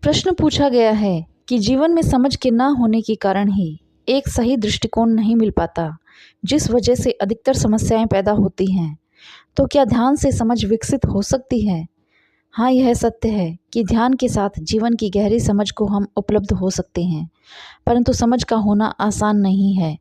प्रश्न पूछा गया है कि जीवन में समझ के ना होने के कारण ही एक सही दृष्टिकोण नहीं मिल पाता, जिस वजह से अधिकतर समस्याएं पैदा होती हैं। तो क्या ध्यान से समझ विकसित हो सकती है? हाँ, यह सत्य है कि ध्यान के साथ जीवन की गहरी समझ को हम उपलब्ध हो सकते हैं, परंतु समझ का होना आसान नहीं है,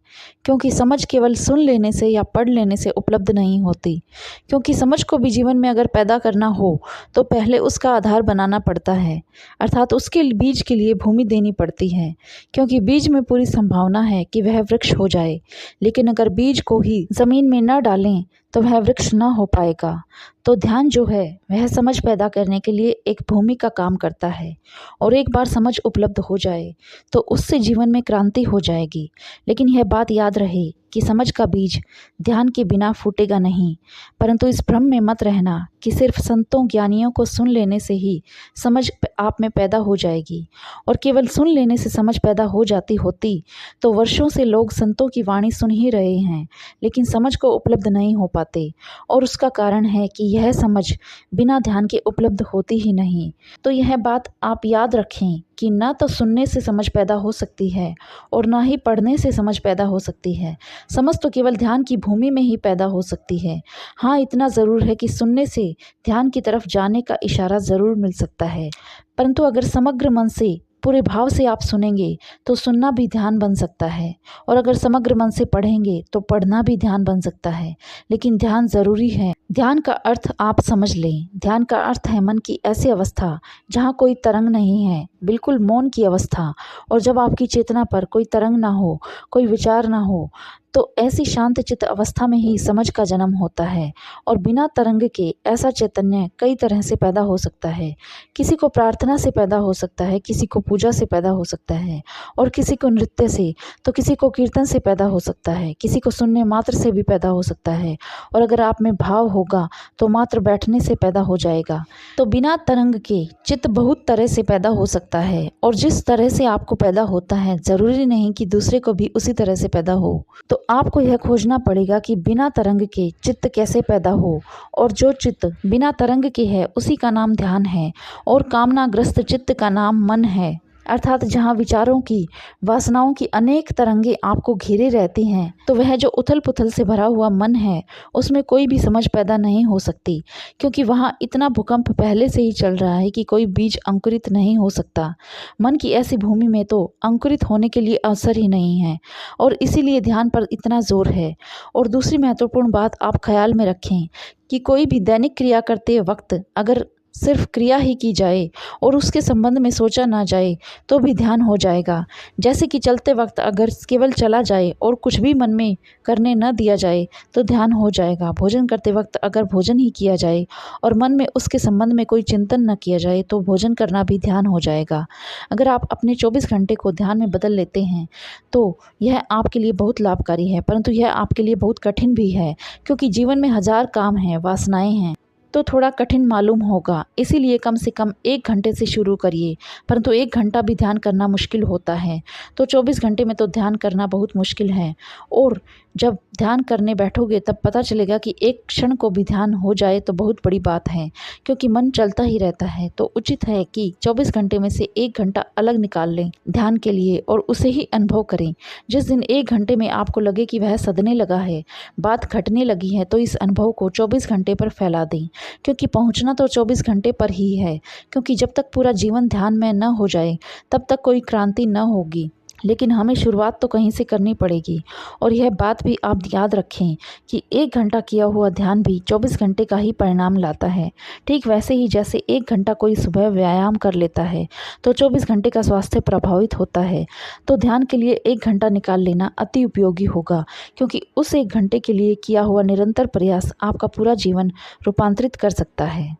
क्योंकि समझ केवल सुन लेने से या पढ़ लेने से उपलब्ध नहीं होती। क्योंकि समझ को भी जीवन में अगर पैदा करना हो तो पहले उसका आधार बनाना पड़ता है, अर्थात उसके बीज के लिए भूमि देनी पड़ती है। क्योंकि बीज में पूरी संभावना है कि वह वृक्ष हो जाए, लेकिन अगर बीज को ही जमीन में न डालें तो वह वृक्ष न हो पाएगा। तो ध्यान जो है वह समझ पैदा करने के लिए एक भूमि का काम करता है, और एक बार समझ उपलब्ध हो जाए तो उससे जीवन में क्रांति हो जाएगी। लेकिन यह बात याद रहे कि समझ का बीज ध्यान के बिना फूटेगा नहीं, परंतु इस भ्रम में मत रहना कि सिर्फ संतों ज्ञानियों को सुन लेने से ही समझ आप में पैदा हो जाएगी। और केवल सुन लेने से समझ पैदा हो जाती होती तो वर्षों से लोग संतों की वाणी सुन ही रहे हैं, लेकिन समझ को उपलब्ध नहीं हो पाते। और उसका कारण है कि यह समझ बिना ध्यान के उपलब्ध होती ही नहीं। तो यह बात आप याद रखें कि ना तो सुनने से समझ पैदा हो सकती है और ना ही पढ़ने से समझ पैदा हो सकती है। समझ तो केवल ध्यान की भूमि में ही पैदा हो सकती है। हाँ, इतना ज़रूर है कि सुनने से ध्यान की तरफ जाने का इशारा ज़रूर मिल सकता है, परंतु अगर समग्र मन से पूरे भाव से आप सुनेंगे तो सुनना भी ध्यान बन सकता है, और अगर समग्र मन से पढ़ेंगे तो पढ़ना भी ध्यान बन सकता है। लेकिन ध्यान ज़रूरी है। ध्यान का अर्थ आप समझ लें। ध्यान का अर्थ है मन की ऐसी अवस्था जहाँ कोई तरंग नहीं है, बिल्कुल मौन की अवस्था। और जब आपकी चेतना पर कोई तरंग ना हो, कोई विचार ना हो, तो ऐसी शांत चित्त अवस्था में ही समझ का जन्म होता है। और बिना तरंग के ऐसा चैतन्य कई तरह से पैदा हो सकता है। किसी को प्रार्थना से पैदा हो सकता है, किसी को पूजा से पैदा हो सकता है, और किसी को नृत्य से, तो किसी को कीर्तन से पैदा हो सकता है, किसी को सुनने मात्र से भी पैदा हो सकता है। और अगर आप में भाव होगा तो मात्र बैठने से पैदा हो जाएगा। तो बिना तरंग के चित्त बहुत तरह से पैदा हो सकता है, और जिस तरह से आपको पैदा होता है जरूरी नहीं कि दूसरे को भी उसी तरह से पैदा हो। तो आपको यह खोजना पड़ेगा कि बिना तरंग के चित्त कैसे पैदा हो। और जो चित्त बिना तरंग के है उसी का नाम ध्यान है, और कामनाग्रस्त चित्त का नाम मन है। अर्थात जहाँ विचारों की, वासनाओं की अनेक तरंगे आपको घेरे रहती हैं, तो वह जो उथल पुथल से भरा हुआ मन है उसमें कोई भी समझ पैदा नहीं हो सकती, क्योंकि वहाँ इतना भूकंप पहले से ही चल रहा है कि कोई बीज अंकुरित नहीं हो सकता। मन की ऐसी भूमि में तो अंकुरित होने के लिए अवसर ही नहीं है, और इसीलिए ध्यान पर इतना जोर है। और दूसरी महत्वपूर्ण बात आप ख्याल में रखें कि कोई भी दैनिक क्रिया करते वक्त अगर सिर्फ क्रिया ही की जाए और उसके संबंध में सोचा ना जाए तो भी ध्यान हो जाएगा। जैसे कि चलते वक्त अगर केवल चला जाए और कुछ भी मन में करने न दिया जाए तो ध्यान हो जाएगा। भोजन करते वक्त अगर भोजन ही किया जाए और मन में उसके संबंध में कोई चिंतन न किया जाए तो भोजन करना भी ध्यान हो जाएगा। अगर आप अपने 24 घंटे को ध्यान में बदल लेते हैं तो यह आपके लिए बहुत लाभकारी है, परंतु यह आपके लिए बहुत कठिन भी है, क्योंकि जीवन में हजार काम हैं, वासनाएं हैं, तो थोड़ा कठिन मालूम होगा। इसीलिए कम से कम 1 घंटे से शुरू करिए, परंतु 1 घंटा भी ध्यान करना मुश्किल होता है, तो 24 घंटे में तो ध्यान करना बहुत मुश्किल है। और जब ध्यान करने बैठोगे तब पता चलेगा कि एक क्षण को भी ध्यान हो जाए तो बहुत बड़ी बात है, क्योंकि मन चलता ही रहता है। तो उचित है कि 24 घंटे में से 1 घंटा अलग निकाल लें ध्यान के लिए और उसे ही अनुभव करें। जिस दिन 1 घंटे में आपको लगे कि वह सधने लगा है, बात घटने लगी है, तो इस अनुभव को 24 घंटे पर फैला दें, क्योंकि पहुंचना तो 24 घंटे पर ही है। क्योंकि जब तक पूरा जीवन ध्यान में न हो जाए तब तक कोई क्रांति न होगी, लेकिन हमें शुरुआत तो कहीं से करनी पड़ेगी। और यह बात भी आप याद रखें कि 1 घंटा किया हुआ ध्यान भी 24 घंटे का ही परिणाम लाता है। ठीक वैसे ही जैसे 1 घंटा कोई सुबह व्यायाम कर लेता है तो 24 घंटे का स्वास्थ्य प्रभावित होता है, तो ध्यान के लिए 1 घंटा निकाल लेना अति उपयोगी होगा, क्योंकि उस 1 घंटे के लिए किया हुआ निरंतर प्रयास आपका पूरा जीवन रूपांतरित कर सकता है।